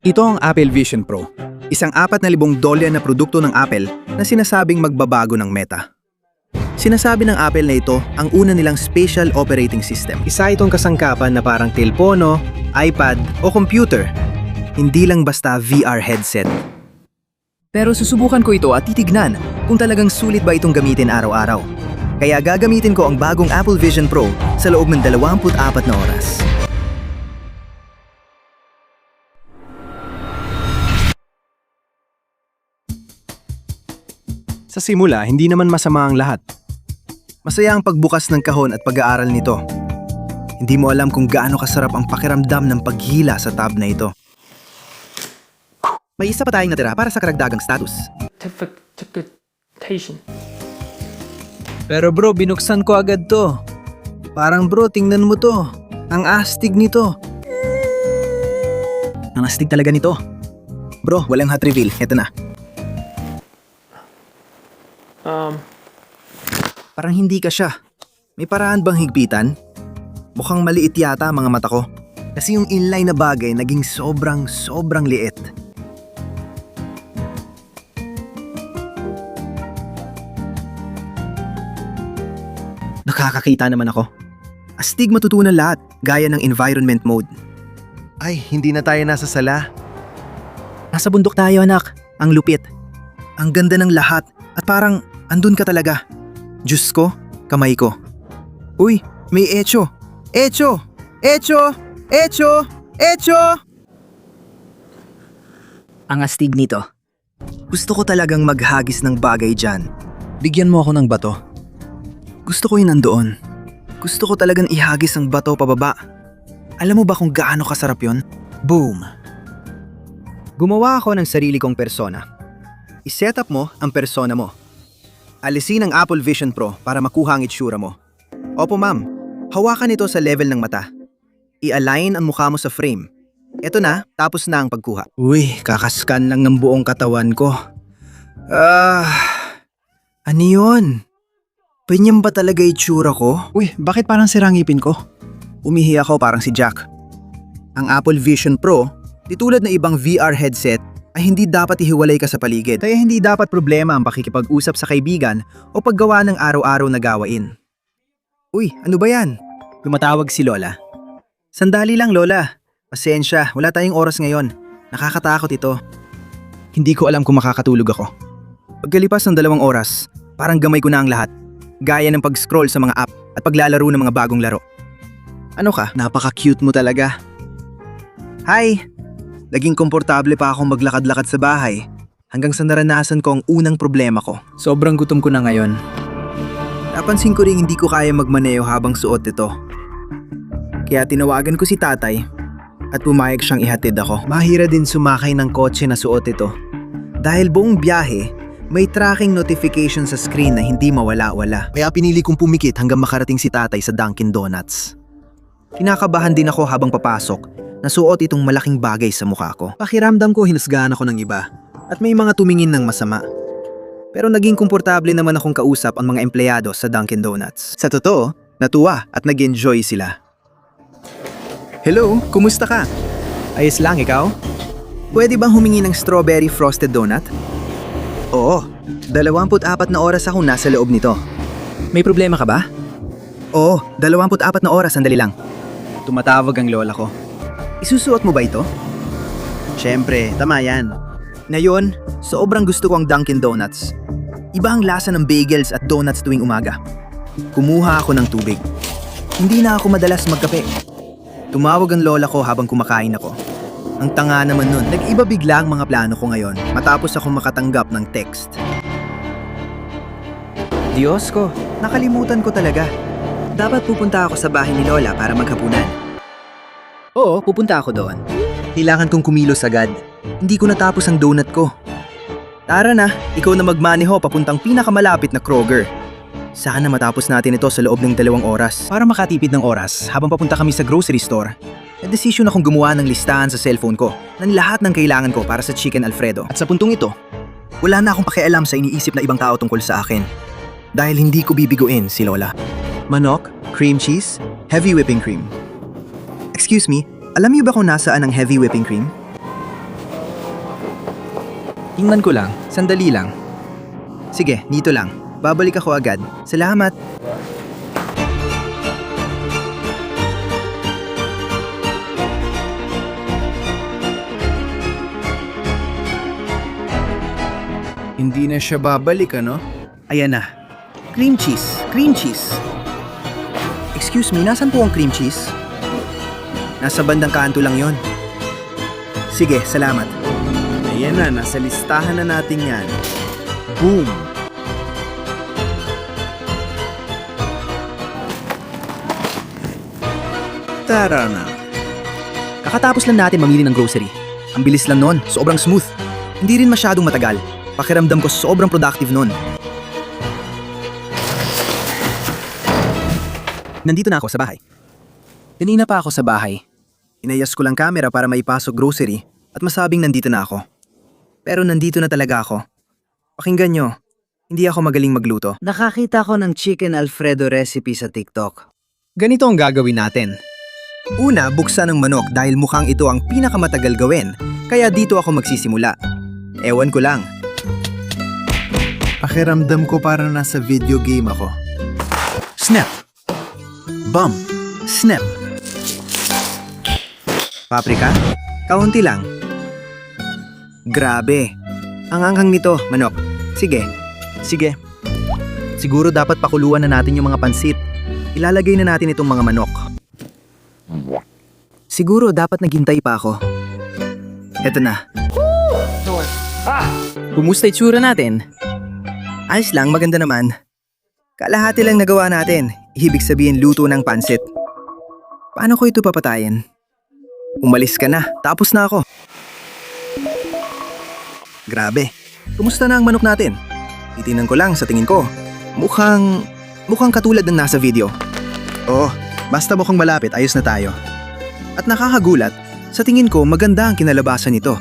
Ito ang Apple Vision Pro, isang $4,000 na produkto ng Apple na sinasabing magbabago ng meta. Sinasabi ng Apple na ito ang una nilang spatial operating system. Isa itong kasangkapan na parang telepono, iPad o computer. Hindi lang basta VR headset. Pero susubukan ko ito at titignan kung talagang sulit ba itong gamitin araw-araw. Kaya gagamitin ko ang bagong Apple Vision Pro sa loob ng 24 na oras. Sa simula, hindi naman masama ang lahat. Masaya ang pagbukas ng kahon at pag-aaral nito. Hindi mo alam kung gaano kasarap ang pakiramdam ng paghila sa tab na ito. May isa pa tayong natira para sa karagdagang status. Interpretation. Pero bro, binuksan ko agad to. Parang bro, tingnan mo to. Ang astig nito. Ang astig talaga nito. Bro, walang hot reveal. Eto na. Parang hindi ka siya. May paraan bang higpitan? Mukhang maliit yata ang mga mata ko. Kasi yung inline na bagay naging sobrang liit. Nakakakita naman ako. Astig matutunan lahat, gaya ng environment mode. Ay, hindi na tayo nasa sala. Nasa bundok tayo, anak. Ang lupit. Ang ganda ng lahat at parang andun ka talaga. Diyos ko, kamay ko. Uy, may echo! Echo! Echo! Echo! Echo! Ang astig nito. Gusto ko talagang maghagis ng bagay dyan. Bigyan mo ako ng bato. Gusto ko yung nandoon. Gusto ko talagang ihagis ang bato pababa. Alam mo ba kung gaano kasarap yon? Boom! Gumawa ako ng sarili kong persona. I-set up mo ang persona mo. Alisin ang Apple Vision Pro para makuha ang itsura mo. Opo ma'am, hawakan ito sa level ng mata. I-align ang mukha mo sa frame. Eto na, tapos na ang pagkuha. Uy, kakaskan lang ng buong katawan ko. Ano yun? Ganyan ba talaga itsura ko? Uy, bakit parang sirang ngipin ko? Umihi ako parang si Jack. Ang Apple Vision Pro, di tulad na ibang VR headset, ay hindi dapat ihiwalay ka sa paligid. Kaya hindi dapat problema ang pakikipag-usap sa kaibigan o paggawa ng araw-araw na gawain. Uy, ano ba yan? Tumatawag si Lola. Sandali lang, Lola. Pasensya, wala tayong oras ngayon. Nakakatakot ito. Hindi ko alam kung makakatulog ako. Pagkalipas ng 2 oras, parang gamay ko na ang lahat. Gaya ng pag-scroll sa mga app at paglalaro ng mga bagong laro. Ano ka? Napaka-cute mo talaga. Hi! Naging komportable pa akong maglakad-lakad sa bahay hanggang sa naranasan ko ang unang problema ko. Sobrang gutom ko na ngayon. Napansin ko rin hindi ko kaya magmaneho habang suot ito. Kaya tinawagan ko si tatay at pumayag siyang ihatid ako. Mahira din sumakay ng kotse na suot ito. Dahil buong biyahe, may tracking notification sa screen na hindi mawala-wala. Kaya pinili kong pumikit hanggang makarating si tatay sa Dunkin Donuts. Kinakabahan din ako habang papasok. Nasuot itong malaking bagay sa mukha ko. Pakiramdam ko hinusgahan ako ng iba at may mga tumingin ng masama. Pero naging komportable naman akong kausap ang mga empleyado sa Dunkin Donuts. Sa totoo, natuwa at nag-enjoy sila. Hello, kumusta ka? Ayos lang, ikaw? Pwede bang humingi ng strawberry frosted donut? Oo, 24 na oras akong nasa loob nito. May problema ka ba? Oo, 24 na oras, sandali lang. Tumatawag ang lola ko. Isusuot mo ba ito? Siyempre, tama yan. Ngayon, sobrang gusto ko ang Dunkin Donuts. Iba ang lasa ng bagels at donuts tuwing umaga. Kumuha ako ng tubig. Hindi na ako madalas magkape. Tumawag ang lola ko habang kumakain ako. Ang tanga naman nun. Nag-iba bigla ang mga plano ko ngayon matapos ako makatanggap ng text. Diyos ko, nakalimutan ko talaga. Dapat pupunta ako sa bahay ni Lola para maghapunan. Oo, pupunta ako doon. Kailangan kong kumilos agad. Hindi ko natapos ang donut ko. Tara na, ikaw na magmaneho papuntang pinakamalapit na Kroger. Sana matapos natin ito sa loob ng 2 oras. Para makatipid ng oras, habang papunta kami sa grocery store, nagdesisyon akong gumawa ng listahan sa cellphone ko ng lahat ng kailangan ko para sa Chicken Alfredo. At sa puntong ito, wala na akong pakialam sa iniisip na ibang tao tungkol sa akin. Dahil hindi ko bibiguin si Lola. Manok, cream cheese, heavy whipping cream. Excuse me, alam niyo ba kung nasaan ang heavy whipping cream? Tingnan ko lang, sandali lang. Sige, dito lang. Babalik ako agad. Salamat. Hindi na siya babalik, ano? Ayan na. Cream cheese. Cream cheese. Excuse me, nasan po ang cream cheese? Nasa bandang kanto lang yon. Sige, salamat. Ayan na, nasa listahan na natin yan. Boom! Tara na. Kakatapos lang natin mamili ng grocery. Ang bilis lang nun, sobrang smooth. Hindi rin masyadong matagal. Pakiramdam ko sobrang productive nun. Nandito na ako sa bahay. Kanina pa ako sa bahay. Inayas ko lang camera para maipasok grocery at masabing nandito na ako. Pero nandito na talaga ako. Pakinggan nyo, hindi ako magaling magluto. Nakakita ko ng chicken Alfredo recipe sa TikTok. Ganito ang gagawin natin. Una, buksan ang manok dahil mukhang ito ang pinakamatagal gawin, kaya dito ako magsisimula. Ewan ko lang. Pakiramdam ko para nasa video game ako. Snap. Bump. Snap. Paprika? Kaunti lang. Grabe. Ang anghang nito, manok. Sige. Sige. Siguro dapat pakuluan na natin yung mga pansit. Ilalagay na natin itong mga manok. Siguro dapat naghintay pa ako. Eto na. Kumusta itsura natin? Ayos lang, maganda naman. Kalahati lang nagawa natin. Ibig sabihin luto ng pansit. Paano ko ito papatayin? Umalis ka na, tapos na ako. Grabe. Kumusta na ang manok natin? Titinan ko lang sa tingin ko. Mukhang katulad ng nasa video. Oh, basta mukhang malapit, ayos na tayo. At nakakagulat, sa tingin ko maganda ang kinalabasan nito.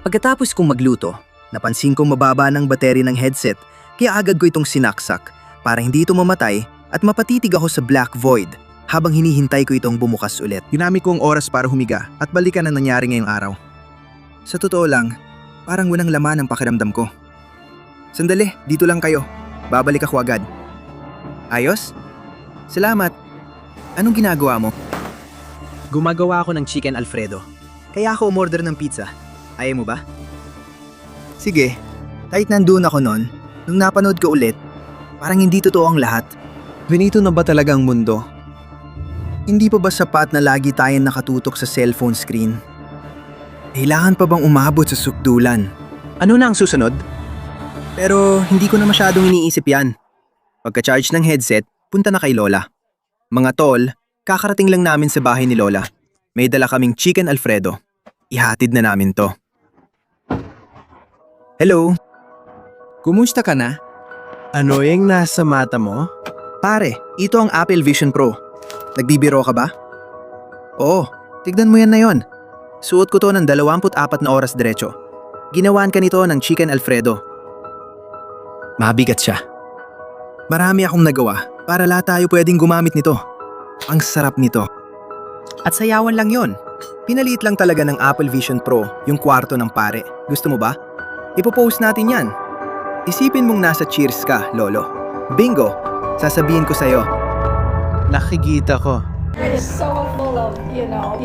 Pagkatapos kong magluto, napansin kong mababa ng battery ng headset kaya agad ko itong sinaksak para hindi ito mamatay at mapatitig ako sa black void habang hinihintay ko itong bumukas ulit. Ginamit ko ang oras para humiga at balikan ang nangyari ngayong araw. Sa totoo lang, parang walang laman ang pakiramdam ko. Sandali, dito lang kayo. Babalik ako agad. Ayos? Salamat. Anong ginagawa mo? Gumagawa ako ng chicken Alfredo. Kaya ako umorder ng pizza. Ayaw mo ba? Sige. Kahit nandun ako noon, nung napanood ko ulit, parang hindi totoo ang lahat. Ganito na ba talaga ang mundo? Hindi pa ba sapat na lagi tayong nakatutok sa cellphone screen? Kailangan pa bang umabot sa sukdulan? Ano na ang susunod? Pero hindi ko na masyadong iniisip yan. Pagka-charge ng headset, punta na kay Lola. Mga tol, kakarating lang namin sa bahay ni Lola. May dala kaming chicken Alfredo. Ihatid na namin to. Hello? Kumusta ka na? Ano yung nasa mata mo? Pare, ito ang Apple Vision Pro. Nagbibiro ka ba? Oo, tignan mo yan na yon. Suot ko to ng 24 na oras diretso. Ginawan ka nito ng chicken Alfredo. Mabigat siya. Marami akong nagawa para lahat tayo pwedeng gumamit nito. Ang sarap nito. At sayawan lang yon. Pinalit lang talaga ng Apple Vision Pro yung kwarto ng pare. Gusto mo ba? Ipopost natin yan. Isipin mong nasa Cheers ka, Lolo. Bingo! Sasabihin ko sa'yo. Nakikita ko. It's so full of, you know.